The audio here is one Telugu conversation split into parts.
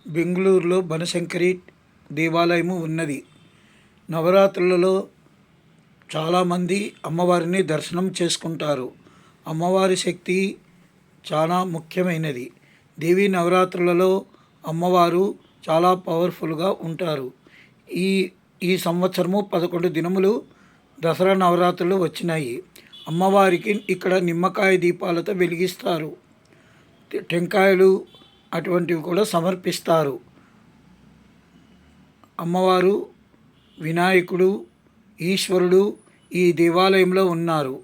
బెంగళూరులో బనశంకరి దేవాలయము ఉన్నది. నవరాత్రులలో చాలామంది అమ్మవారిని దర్శనం చేసుకుంటారు. అమ్మవారి శక్తి చాలా ముఖ్యమైనది. దేవీ నవరాత్రులలో అమ్మవారు చాలా పవర్ఫుల్గా ఉంటారు. ఈ ఈ సంవత్సరము 11 దినములు దసరా నవరాత్రులు వచ్చినాయి. అమ్మవారికి ఇక్కడ నిమ్మకాయ దీపాలతో వెలిగిస్తారు. టెంకాయలు అటువంటివి కూడా సమర్పిస్తారు. అమ్మవారు, వినాయకుడు, ఈశ్వరుడు ఈ దేవాలయంలో ఉన్నారు.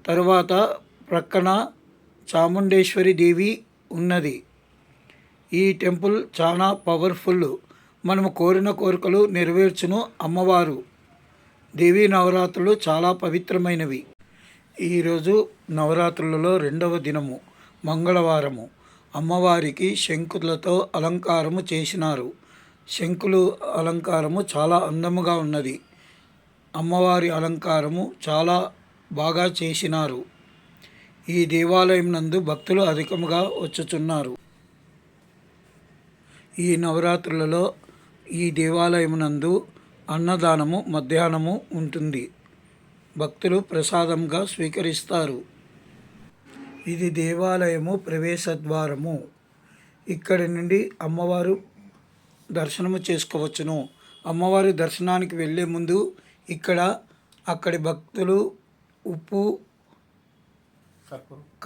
తరువాత ప్రక్కన చాముండేశ్వరి దేవి ఉన్నది. ఈ టెంపుల్ చాలా పవర్ఫుల్. మనము కోరిన కోరికలు నెరవేర్చును అమ్మవారు. దేవీ నవరాత్రులు చాలా పవిత్రమైనవి. ఈరోజు నవరాత్రులలో 2వ దినము, మంగళవారము. అమ్మవారికి శంకులతో అలంకారము చేసినారు. శంకులు అలంకారము చాలా అందముగా ఉన్నది. అమ్మవారి అలంకారము చాలా బాగా చేసినారు. ఈ దేవాలయం నందు భక్తులు అధికముగా వచ్చుచున్నారు. ఈ నవరాత్రులలో ఈ దేవాలయం నందు అన్నదానము మధ్యాహ్నము ఉంటుంది. భక్తులు ప్రసాదంగా స్వీకరిస్తారు. ఇది దేవాలయము ప్రవేశద్వారము. ఇక్కడి నుండి అమ్మవారు దర్శనము చేసుకోవచ్చును. అమ్మవారి దర్శనానికి వెళ్ళే ముందు ఇక్కడ అక్కడి భక్తులు ఉప్పు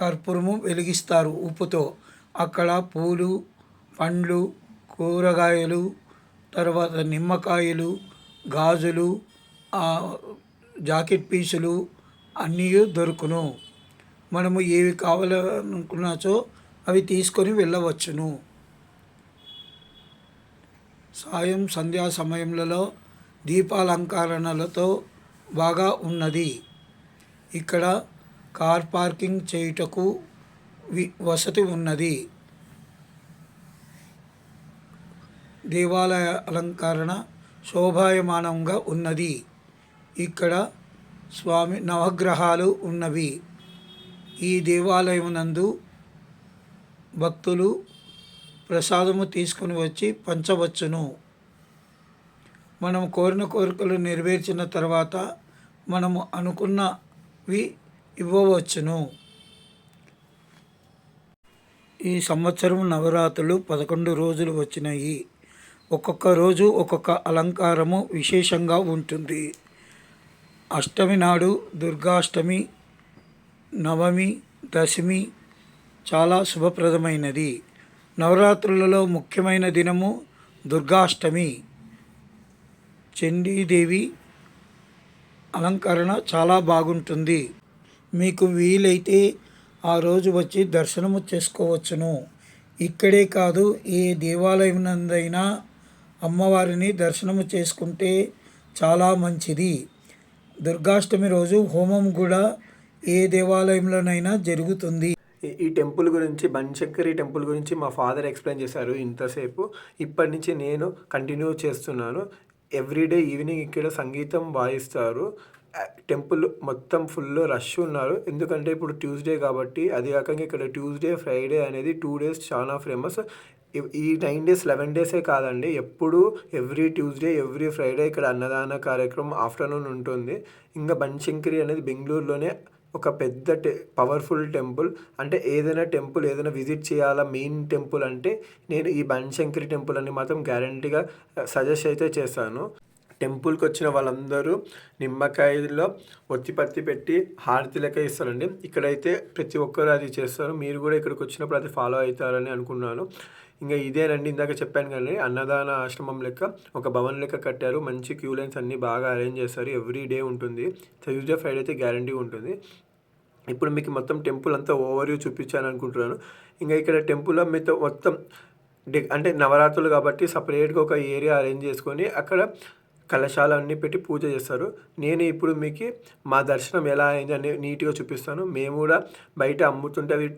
కర్పూరము వెలిగిస్తారు. ఉప్పుతో అక్కడ పూలు, పండ్లు, కూరగాయలు, తర్వాత నిమ్మకాయలు, గాజులు, జాకెట్ పీసులు అన్నీ దొరుకును. మనము ఏవి కావాలనుకున్నాచో అవి తీసుకొని వెళ్ళవచ్చును. సంధ్యా సమయంలో దీపాలంకరణలతో బాగా ఉన్నది. ఇక్కడ కార్ పార్కింగ్ చేయుటకు వసతి ఉన్నది. దేవాలయ అలంకరణ శోభాయమానంగా ఉన్నది. ఇక్కడ స్వామి నవగ్రహాలు ఉన్నవి. ఈ దేవాలయం నందు భక్తులు ప్రసాదము తీసుకుని వచ్చి పంచవచ్చును. మనం కోరిన కోరికలు నెరవేర్చిన తర్వాత మనము అనుకున్నవి ఇవ్వవచ్చును. ఈ సంవత్సరం నవరాత్రులు 11 రోజులు వచ్చినాయి. ఒక్కొక్క రోజు ఒక్కొక్క అలంకారము విశేషంగా ఉంటుంది. అష్టమి నాడు దుర్గాష్టమి, నవమి, దశమి చాలా శుభప్రదమైనది. నవరాత్రులలో ముఖ్యమైన దినము దుర్గాష్టమి. చండీదేవి అలంకరణ చాలా బాగుంటుంది. మీకు వీలైతే ఆ రోజు వచ్చి దర్శనము చేసుకోవచ్చును. ఇక్కడే కాదు, ఏ దేవాలయం నందైనా అమ్మవారిని దర్శనము చేసుకుంటే చాలా మంచిది. దుర్గాష్టమి రోజు హోమం కూడా ఏ దేవాలయంలోనైనా జరుగుతుంది. ఈ టెంపుల్ గురించి, బనశంకరి టెంపుల్ గురించి మా ఫాదర్ ఎక్స్ప్లెయిన్ చేశారు ఇంతసేపు. ఇప్పటి నుంచి నేను కంటిన్యూ చేస్తున్నాను. ఎవ్రీడే ఈవినింగ్ ఇక్కడ సంగీతం వాయిస్తారు. టెంపుల్ మొత్తం ఫుల్ రష్ ఉన్నారు. ఎందుకంటే ఇప్పుడు ట్యూస్డే కాబట్టి. అది కాక ఇక్కడ ట్యూస్డే, ఫ్రైడే అనేది 2 డేస్ చాలా ఫేమస్. ఈ 9 డేస్ 11 డేసే కాదండి, ఎప్పుడు ఎవ్రీ ట్యూస్డే, ఎవ్రీ ఫ్రైడే ఇక్కడ అన్నదాన కార్యక్రమం ఆఫ్టర్నూన్ ఉంటుంది. ఇంకా బనశంకరి అనేది బెంగళూరులోనే ఒక పెద్ద పవర్ఫుల్ టెంపుల్. అంటే ఏదైనా టెంపుల్ ఏదైనా విజిట్ చేయాలా, మెయిన్ టెంపుల్ అంటే నేను ఈ బనశంకరి టెంపుల్ అని మాత్రం గ్యారంటీగా సజెస్ట్ అయితే చేస్తాను. టెంపుల్కి వచ్చిన వాళ్ళందరూ నిమ్మకాయలో ఒత్తిపత్తి పెట్టి హారతి లెక్క ఇస్తారండి. ఇక్కడైతే ప్రతి ఒక్కరు అది చేస్తారు. మీరు కూడా ఇక్కడికి వచ్చినప్పుడు అది ఫాలో అవుతారని అనుకున్నాను. ఇంకా ఇదేనండి, ఇందాక చెప్పాను కానీ అన్నదాన ఆశ్రమం లెక్క ఒక భవన్ లెక్క కట్టారు. మంచి క్యూ లైన్స్ అన్నీ బాగా అరేంజ్ చేస్తారు. ఎవ్రీ డే ఉంటుంది. ట్యూస్డే, ఫ్రైడే అయితే గ్యారంటీ ఉంటుంది. ఇప్పుడు మీకు మొత్తం టెంపుల్ అంతా ఓవర్వ్యూ చూపించాను అనుకుంటున్నాను. ఇంకా ఇక్కడ టెంపుల్లో మీతో మొత్తం అంటే నవరాత్రులు కాబట్టి సపరేట్గా ఒక ఏరియా అరేంజ్ చేసుకొని అక్కడ కలశాలు అన్నీ పెట్టి పూజ చేస్తారు. నేను ఇప్పుడు మీకు మా దర్శనం ఎలా అయింది అని నీట్గా చూపిస్తాను. మేము కూడా బయట అమ్ముతుంటే అవి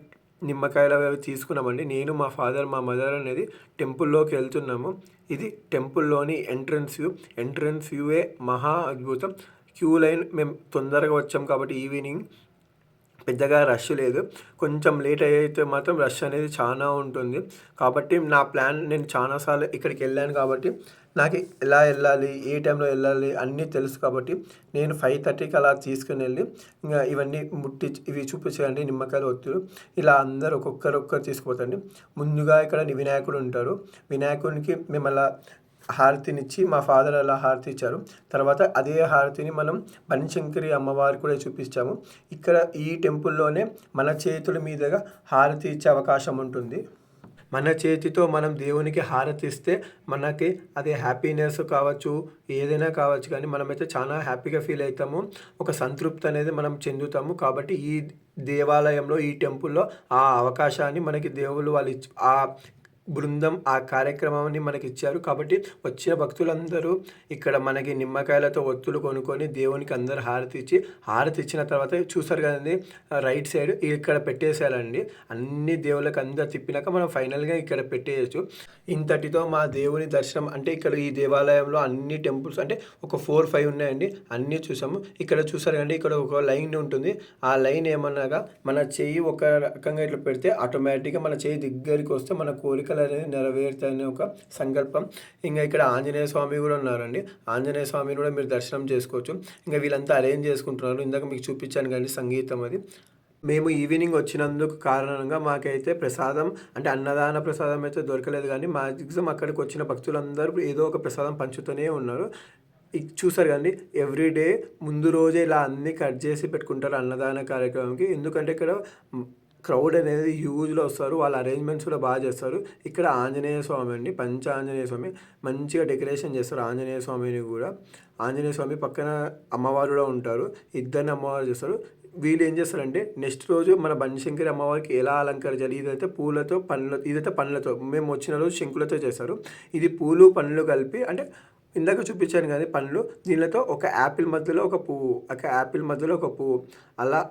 నిమ్మకాయలు అవి తీసుకున్నామండి. నేను, మా ఫాదర్, మా మదర్ అనేది టెంపుల్లోకి వెళ్తున్నాము. ఇది టెంపుల్లోని ఎంట్రన్స్ వ్యూవే మహా అద్భుతం. క్యూ లైన్ మేము తొందరగా వచ్చాం కాబట్టి ఈవినింగ్ పెద్దగా రష్ లేదు. కొంచెం లేట్ అయితే మాత్రం రష్ అనేది చాలా ఉంటుంది. కాబట్టి నా ప్లాన్ నేను చాలా సార్లు ఇక్కడికి వెళ్ళాను కాబట్టి నాకు ఎలా వెళ్ళాలి, ఏ టైంలో వెళ్ళాలి అన్నీ తెలుసు కాబట్టి నేను 5:30కి అలా తీసుకుని వెళ్ళి ఇంకా ఇవన్నీ ఇవి చూపించేయండి నిమ్మకాయలు, ఒత్తులు ఇలా అందరూ ఒక్కొక్కరు తీసుకుపోతండి. ముందుగా ఇక్కడ వినాయకుడు ఉంటారు. వినాయకుడికి మేము అలా హారతినిచ్చి మా ఫాదర్ అలా హారతి ఇచ్చారు. తర్వాత అదే హారతిని మనం బనశంకరి అమ్మవారు కూడా చూపించాము. ఇక్కడ ఈ టెంపుల్లోనే మన చేతుల మీదుగా హారతి ఇచ్చే అవకాశం ఉంటుంది. మన చేతితో మనం దేవునికి హారతి ఇస్తే మనకి అదే హ్యాపీనెస్ కావచ్చు, ఏదైనా కావచ్చు, కానీ మనమైతే చాలా హ్యాపీగా ఫీల్ అవుతాము. ఒక సంతృప్తి అనేది మనం చెందుతాము. కాబట్టి ఈ దేవాలయంలో, ఈ టెంపుల్లో ఆ అవకాశాన్ని మనకి దేవుళ్ళు వాళ్ళు ఆ బృందం ఆ కార్యక్రమాన్ని మనకి ఇచ్చారు. కాబట్టి వచ్చిన భక్తులందరూ ఇక్కడ మనకి నిమ్మకాయలతో ఒత్తులు కొనుక్కొని దేవునికి అందరు హారతి ఇచ్చిన తర్వాత చూసారు కదండి, రైట్ సైడ్ ఇక్కడ పెట్టేసేయాలండి. అన్ని దేవుళ్ళకి అందరు తిప్పినాక మనం ఫైనల్గా ఇక్కడ పెట్టేయచ్చు. ఇంతటితో మా దేవుని దర్శనం అంటే ఇక్కడ ఈ దేవాలయంలో అన్ని టెంపుల్స్ అంటే ఒక 4-5 ఉన్నాయండి, అన్నీ చూసాము. ఇక్కడ చూసారు కండి, ఇక్కడ ఒక లైన్ ఉంటుంది. ఆ లైన్ ఏమనగా మన చెయ్యి ఒక రకంగా ఇట్లా పెడితే ఆటోమేటిక్గా మన చెయ్యి దగ్గరికి వస్తే మన కోరికలు అనేది నెరవేరుతాయని ఒక సంకల్పం. ఇంకా ఇక్కడ ఆంజనేయ స్వామి కూడా ఉన్నారండి. ఆంజనేయ స్వామిని కూడా మీరు దర్శనం చేసుకోవచ్చు. ఇంకా వీళ్ళంతా అరేంజ్ చేసుకుంటున్నారు. ఇందాక మీకు చూపించాను కానీ సంగీతం అది. మేము ఈవినింగ్ వచ్చినందుకు కారణంగా మాకైతే ప్రసాదం అంటే అన్నదాన ప్రసాదం అయితే దొరకలేదు, కానీ మ్యాక్సిమం అక్కడికి వచ్చిన భక్తులందరూ ఏదో ఒక ప్రసాదం పంచుతూనే ఉన్నారు. చూసారు కానీ ఎవ్రీడే ముందు రోజే ఇలా అన్నీ కట్ చేసి పెట్టుకుంటారు అన్నదాన కార్యక్రమంకి. ఎందుకంటే ఇక్కడ క్రౌడ్ అనేది హ్యూజ్లో వస్తారు. వాళ్ళ అరేంజ్మెంట్స్ కూడా బాగా చేస్తారు. ఇక్కడ ఆంజనేయ స్వామి అండి, ఆంజనేయ స్వామి మంచిగా డెకరేషన్ చేస్తారు. ఆంజనేయ స్వామిని కూడా, ఆంజనేయ స్వామి పక్కన అమ్మవారు కూడా ఉంటారు. ఇద్దరిని అమ్మవారు చేస్తారు. వీళ్ళు ఏం చేస్తారంటే నెక్స్ట్ రోజు మన బనశంకరి అమ్మవారికి ఎలా అలంకరించాలి, ఇదైతే పూలతో ఇదైతే పండ్లతో, మేము వచ్చిన రోజు శంకులతో చేస్తారు. ఇది పూలు పండ్లు కలిపి అంటే ఇందాక చూపించాను కానీ పండ్లు, దీనితో ఒక యాపిల్ మధ్యలో ఒక పువ్వు అలా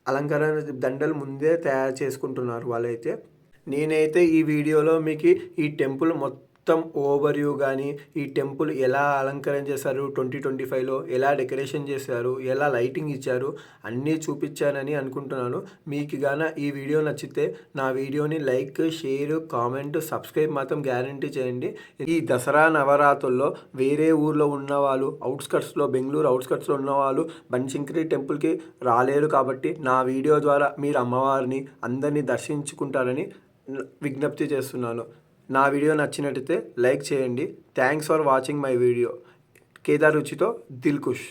అలంకరణ దండలు ముందే తయారు చేసుకుంటున్నారు వాళ్ళైతే. నేనైతే ఈ వీడియోలో మీకు ఈ టెంపుల్ మొత్తం ఓవర్వ్యూ కానీ, ఈ టెంపుల్ ఎలా అలంకరణ చేశారు 2025లో, ఎలా డెకరేషన్ చేశారు, ఎలా లైటింగ్ ఇచ్చారు అన్నీ చూపించానని అనుకుంటున్నాను. మీకు గాన ఈ వీడియో నచ్చితే నా వీడియోని లైక్, షేర్, కామెంట్, సబ్స్క్రైబ్ మాత్రం గ్యారంటీ చేయండి. ఈ దసరా నవరాత్రుల్లో వేరే ఊర్లో ఉన్నవాళ్ళు, బెంగళూరు అవుట్స్కట్స్లో ఉన్నవాళ్ళు బనశంకరి టెంపుల్కి రాలేరు. కాబట్టి నా వీడియో ద్వారా మీరు అమ్మవారిని అందరినీ దర్శించుకుంటారని విజ్ఞప్తి చేస్తున్నాను. నా వీడియో నచ్చినట్టయితే లైక్ చేయండి. Thanks for watching my video. Kedar రుచితో దిల్కుష్.